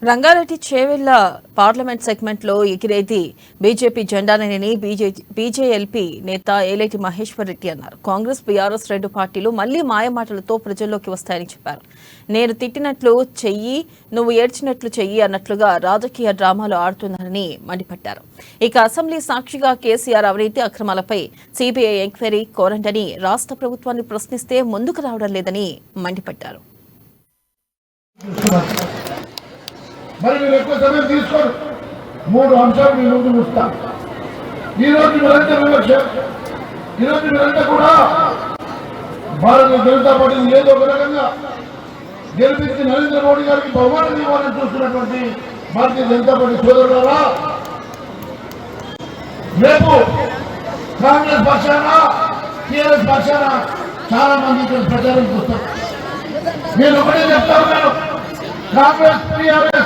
Rangareddy Chevella parliament segment లో ఎగిరేది BJP జెండానని BJLP నేత ఏలేటి మహేశ్వర్ రెడ్డి అన్నారు. కాంగ్రెస్ బీఆర్ఎస్ రెండు పార్టీలు మళ్లీ మాయమాటలతో ప్రజల్లోకి వస్తాయని చెప్పారు. నేను తిట్టినట్లు చెయ్యి, నువ్వు ఏడ్చినట్లు చెయ్యి అన్నట్లుగా రాజకీయ డ్రామాలు ఆడుతున్నారని మండిపడ్డారు. ఇక అసెంబ్లీ సాక్షిగా కేసీఆర్ అవినీతి అక్రమాలపై సీబీఐ ఎంక్వైరీ కోరండని రాష్ట్ర ప్రభుత్వాన్ని ప్రశ్నిస్తే ముందుకు రావడం లేదని మండిపడ్డారు. మరి మీరు ఎక్కువ సమయం తీసుకోండి. 3 అంశాలు మీ ముందు ఉంచుతాం. ఈరోజు మీరంతా కూడా భారతీయ జనతా పార్టీని ఏదో ఒక రకంగా గెలిపించి నరేంద్ర మోడీ గారికి బహుమానం ఇవ్వాలని చూస్తున్నటువంటి భారతీయ జనతా పార్టీ సోదరులారా, రేపు కాంగ్రెస్ పక్షాన టీఆర్ఎస్ పక్షాన చాలా మంది ఇక్కడ ప్రచారం చూస్తారు. నేను ఒకటే చెప్తా ఉన్నాను, కాంగ్రెస్ టీఆర్ఎస్